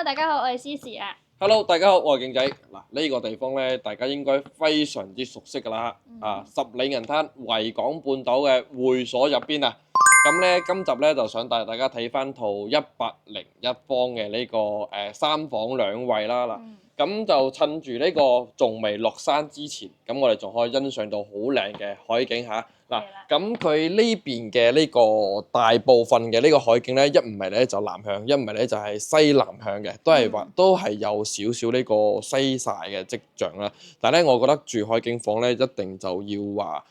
大家好，我係思時啊。Hello， 大家好，我係勁仔。嗱，呢個地方咧，大家應該非常之熟悉㗎啦。十里銀灘維港半島嘅會所入邊啊。咁咧，今集咧就想帶大家睇翻套101方嘅呢個3房2衛啦。嗱，咁就趁住呢個仲未落山之前，咁我哋仲可以欣賞到好靚嘅海景嚇。嗱，咁佢呢邊嘅呢個大部分嘅呢個海景咧，一唔係咧就南向，一唔係咧就係西南向嘅，都係有少少呢個西曬嘅跡象啦。但係咧，我覺得住海景房咧，一定就要話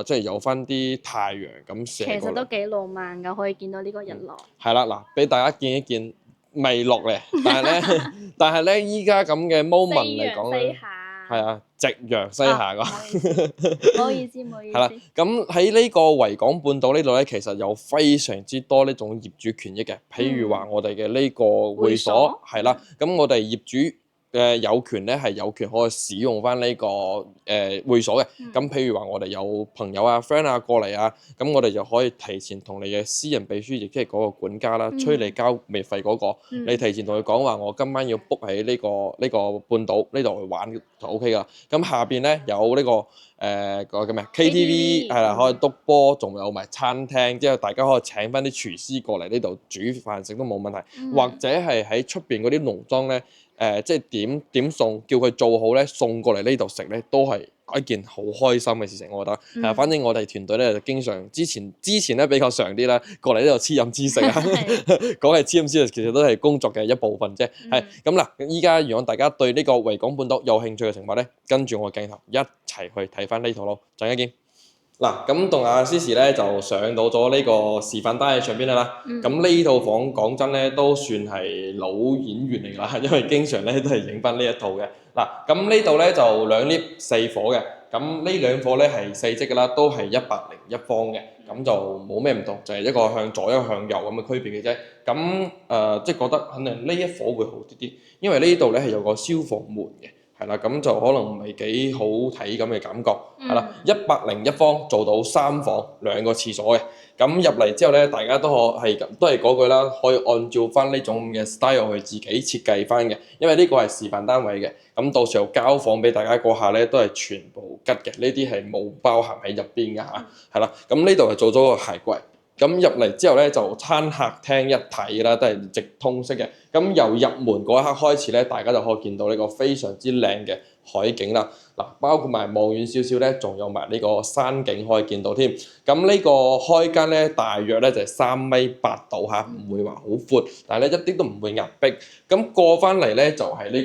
即係有翻啲太陽咁射過嚟。其實都幾浪漫㗎，可以見到呢個日落。係啦，嗱，俾大家見一見未落嚟，但係咧依家咁嘅 moment 嚟講咧。係啊，夕陽西下㗎。唔好意思。係啦，咁喺呢個維港半島呢度咧，其實有非常之多呢種業主權益嘅。譬如話我哋嘅呢個會所係啦，咁我哋業主有權咧係有權可以使用翻呢個會所嘅。咁譬如話我哋有朋友啊、friend 啊過嚟啊，咁我哋就可以提前同你嘅私人秘書，亦即係嗰個管家啦，催你交月費嗰個，你提前同佢講話，我今晚要 book 喺呢個半島呢度去玩就 OK 㗎。咁下邊咧有呢個個叫咩 KTV 係啦，可以督波，仲有埋餐廳，之後大家可以請翻啲廚師過嚟呢度煮飯食都冇問題，或者係喺出邊嗰啲農莊咧。即係點送，叫佢做好咧，送過嚟呢度食咧，都係一件好開心嘅事情，我覺得。反正我哋團隊咧就經常之前咧比較常啲啦，過嚟呢度黐飲黐食啊。講係黐飲黐食，其實都係工作嘅一部分啫。係咁嗱，依家如果大家對呢個維港半島有興趣嘅情況咧，跟住我鏡頭一齊去睇翻呢套咯，陣間見。嗱，咁同阿思時咧就上到咗呢個示範單喺上邊啦。咁呢套房講真咧都算係老演員嚟㗎啦，因為經常咧都係影翻呢一套嘅。嗱，咁呢度咧就2 lift 4伙嘅，咁呢2伙咧係4積㗎啦，都係101方嘅，咁就冇咩唔同，就係一個向左一個向右咁嘅區別嘅啫。咁即係覺得肯定呢一伙會好啲，因為呢度咧係有個消防門嘅。係啦，咁就可能唔係幾好睇咁嘅感覺，係啦，101方做到3房2個廁所嘅，咁入嚟之後咧，大家都係嗰句啦，可以按照翻呢種嘅 style 去自己設計翻嘅，因為呢個係示範單位嘅，咁到時候交房俾大家嗰下咧都係全部吉嘅，呢啲係冇包含喺入邊嘅嚇，係啦，咁呢度係做咗個鞋櫃。咁入嚟之後咧，就餐客廳一體啦，都係直通式嘅。咁由入門嗰一刻開始咧，大家就可以見到呢個非常之靚嘅海景啦。嗱，包括埋望遠少少咧，仲有埋呢個山景可以見到添。咁呢個開間咧，大約咧就係3.8米度嚇，唔會話好闊，但係咧一啲都唔會壓迫。咁過翻嚟咧就係呢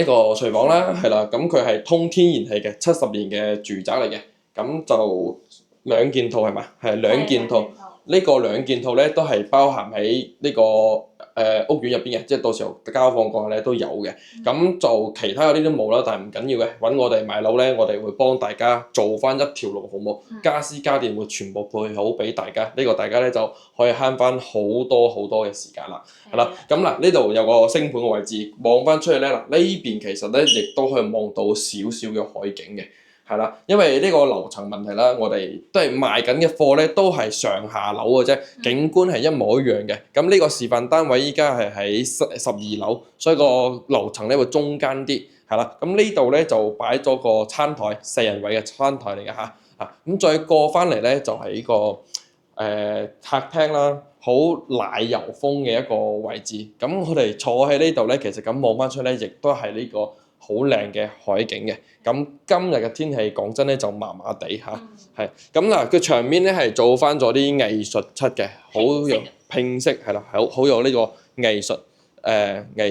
個廚房啦，係啦。咁佢係通天然氣嘅70年嘅住宅嚟嘅，咁就。2件套係咪？係2件套。呢個2件套咧都係包含喺呢個屋苑入邊嘅，即係到時候交放過咧都有嘅。咁就其他嗰啲都冇啦，但係唔緊要嘅。揾我哋買樓咧，我哋會幫大家做翻一條龍服務，家私家電會全部配好俾大家。呢個大家咧就可以慳翻好多嘅時間啦。係啦，咁嗱呢度有個星盤嘅位置，望翻出去咧嗱，呢邊其實咧亦都可以望到少少嘅海景嘅。係啦，因為呢個樓層問題啦，我哋都係賣緊嘅貨咧，都係上下樓嘅啫，景觀係一模一樣嘅。咁呢個示範單位依家係喺12樓，所以個樓層咧會中間啲，係啦。咁呢度咧就擺咗個餐台，4人位嘅餐台嚟嘅嚇。咁再過翻嚟咧就係呢個客廳啦，好奶油風嘅一個位置。咁我哋坐喺呢度咧，其實咁望翻出咧，亦都係呢個好靚嘅海景嘅。咁今日嘅天氣講真咧就麻麻地嚇，係咁嗱，佢牆面咧係做翻咗啲藝術漆嘅，好有拼色係啦，好有呢個藝術藝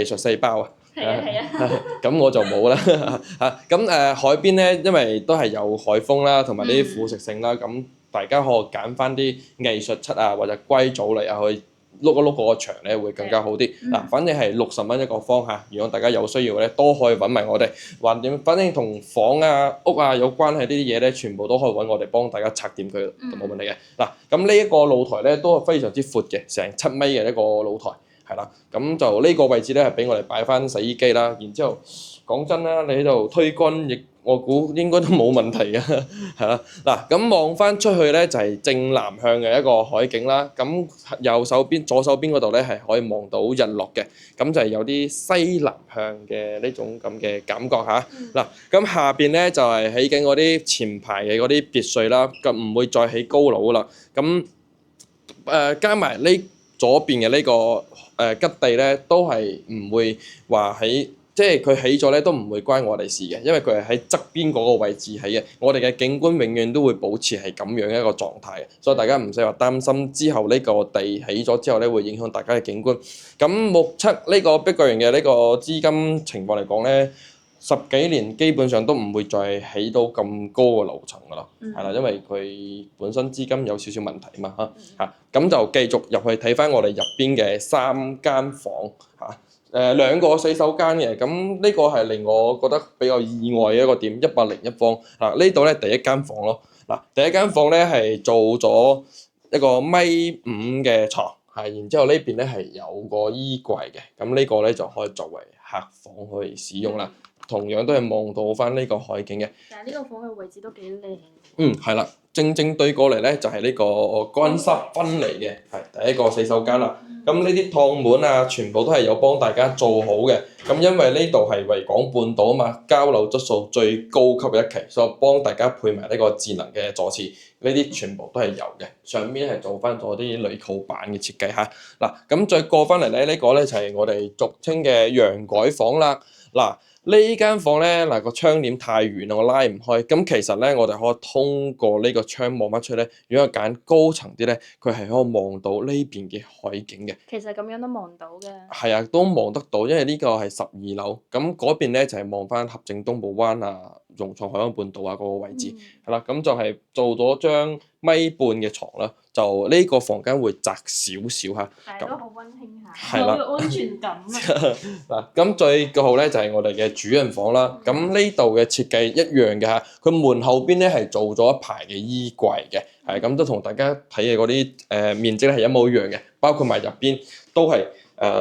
術細胞啊！係啊，咁我就冇啦嚇。咁海邊咧，因為都係有海風啦，同埋啲腐蝕性啦，咁大家可以揀翻啲藝術漆啊，或者硅藻嚟啊去碌一碌嗰個牆咧會更加好啲。嗱，反正係60蚊一個方嚇，如果大家有需要咧，都可以揾埋我哋。橫掂，反正同房啊、屋啊有關係呢啲嘢咧，全部都可以揾我哋幫大家拆掂佢，就冇問題嘅。嗱，咁呢一個露台咧都係非常之闊嘅，成7米嘅一個露台，係啦。咁就呢個位置咧係俾我哋擺翻洗衣機啦。然之後講真啦，你喺度推乾亦我估應該都冇問題嘅，係啦。嗱，咁望翻出去咧就係正南向嘅一個海景啦。咁右手邊、左手邊嗰度咧係可以望到日落嘅，咁就係有啲西南向嘅呢種咁嘅感覺嚇。嗱，咁下邊咧就係起緊嗰啲前排嘅嗰啲別墅啦，咁唔會再起高樓啦。咁加埋呢左邊嘅呢個吉地咧，都係唔會話喺。即係佢起咗咧都唔會關我哋事嘅，因為佢係喺側邊嗰個位置起嘅。我哋嘅景觀永遠都會保持係咁樣一個狀態嘅，所以大家唔使話擔心之後呢個地起咗之後咧會影響大家嘅景觀。咁目測呢個碧桂園嘅呢個資金情況嚟講咧，10幾年基本上都唔會再起到咁高嘅樓層㗎啦，係啦，因為佢本身資金有少少問題嘛嚇。咁就繼續入去睇翻我哋入邊嘅3間房嚇。2個洗手間嘅，咁呢個係令我覺得比較意外嘅一個點，101方。嗱，呢度咧第一間房咯。嗱，第一間房咧係做咗一個1.5米嘅床，係，然之後呢邊咧係有個衣櫃嘅，咁呢個咧就可以作為客房去使用啦。同樣都係望到翻呢個海景嘅。但係呢個房嘅位置都幾靚。係啦，正對過嚟咧就係呢個乾濕分離嘅，係第一個洗手間啦。咁呢啲趟門啊，全部都係有幫大家做好嘅。咁因為呢度係維港半島啊嘛，交樓質素最高級嘅一期，所以幫大家配埋呢個智能嘅座廁，呢啲全部都係有嘅。上面係做翻咗啲鋁扣板嘅設計嚇。嗱，咁再過翻嚟咧，呢個咧就係我哋俗稱嘅陽改房啦。嗱。呢間房咧，嗱個窗簾太遠啦，我拉唔開。咁其實咧，我哋可以通過呢個窗望翻出咧。如果揀高層啲咧，佢係可以望到呢邊嘅海景嘅。其實咁樣都望到嘅。係啊，都望得到，因為呢個係12樓。咁嗰邊咧就係望翻合正東部灣啊、融創海灣半島啊嗰個位置。係啦，咁就係做咗張1.5米嘅床啦。就呢個房間會窄少少嚇，但係都好溫馨下，係啦，有安全感啊。嗱，咁最後咧就係我哋嘅主人房啦。咁呢度嘅設計一樣嘅嚇，佢門後邊咧係做咗一排嘅衣櫃嘅，係咁都同大家睇嘅嗰啲面積係一模一樣嘅，包括埋入邊都係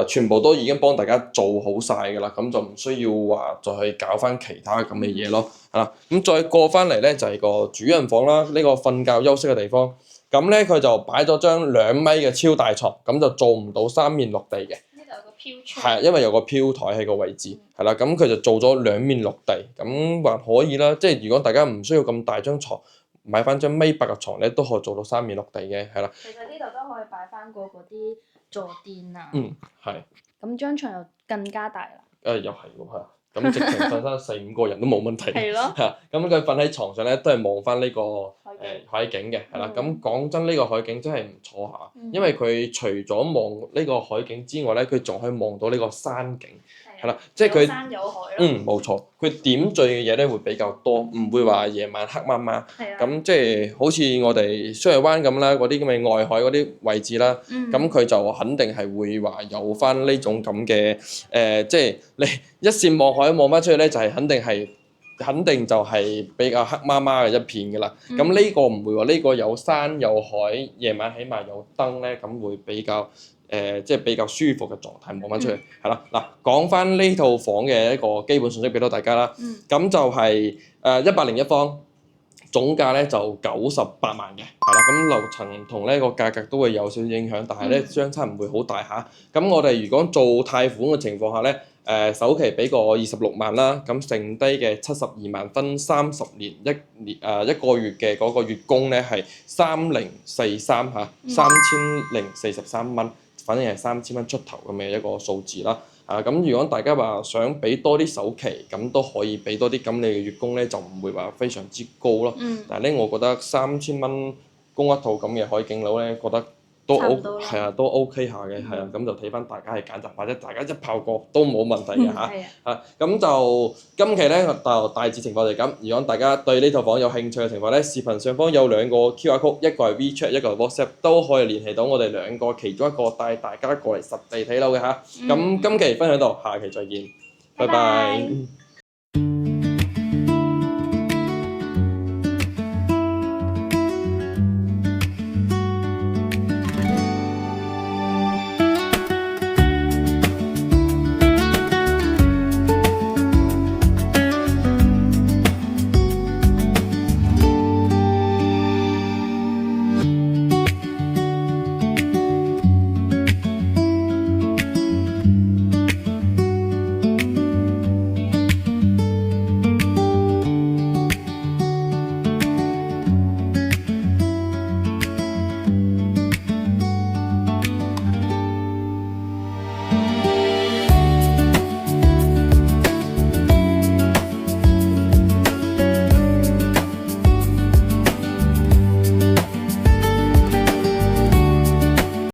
全部都已經幫大家做好晒㗎啦，咁就唔需要話再去搞翻其他咁嘅嘢咯，係啦。咁再過翻嚟咧就係個主人房啦，呢個瞓覺休息嘅地方。咁咧佢就擺咗張2米嘅超大床，咁就做唔到3面落地嘅。呢度有個飄窗。係，因為有個飄台喺個位置，係啦，咁佢就做咗2面落地，咁還可以啦。即係如果大家唔需要咁大張床，買翻張1.8米嘅床咧，都可以做到3面落地嘅，係啦。其實呢度都可以擺翻個嗰啲坐墊啊。係。咁張床又更加大啦。又係喎，係。咁直情瞓翻4、5個人都冇問題。係咯。係啊，咁佢瞓喺床上咧，都係望翻呢個海景嘅，係啦。咁講真，呢個海景真係唔錯下，因為佢除咗望呢個海景之外咧，佢仲可以望到呢個山景，係啦，即係佢有山有海咯。冇錯，佢點綴嘅嘢咧會比較多，唔會話夜晚黑麻麻。咁即係好似我哋雙月灣咁啦，嗰啲咁嘅外海嗰啲位置啦，咁佢就肯定係會話有翻呢種咁嘅即係你一線望海望翻出去咧，就係肯定就係比較黑麻麻嘅一片㗎啦。咁呢個唔會話，呢個有山有海，夜晚起碼有燈咧，咁會比較即係比較舒服嘅狀態望翻出去，係啦。嗱，講翻呢套房嘅一個基本信息俾到大家啦。咁就係101方，總價咧就98萬嘅，係啦。咁樓層同呢個價格都會有少少影響，但係咧相差唔會好大嚇。咁我哋如果做貸款嘅情況下咧，首期俾個26萬啦，咁剩低嘅72萬分30年，一個月嘅嗰個月供咧係3043嚇，3043蚊，反正係3000蚊出頭咁嘅一個數字啦。咁如果大家話想俾多啲首期，咁都可以俾多啲，咁你嘅月供咧就唔會話非常之高咯。但係咧，我覺得3000蚊供一套咁嘅海景樓咧，覺得都差唔 O 多啦係啊，都 OK 下嘅，係啊，咁就睇翻大家嘅揀擇，或者大家一炮過都冇問題嘅嚇。係啊，咁就今期咧就大致情況就係咁。如果大家對呢套房有興趣嘅情況咧，視頻上方有兩個 QR code，一個係 WeChat，一個係 WhatsApp，都可以聯繫到我哋兩個其中一個帶大家過嚟實地睇樓嘅嚇。咁今期分享到，下期再見，拜拜拜拜。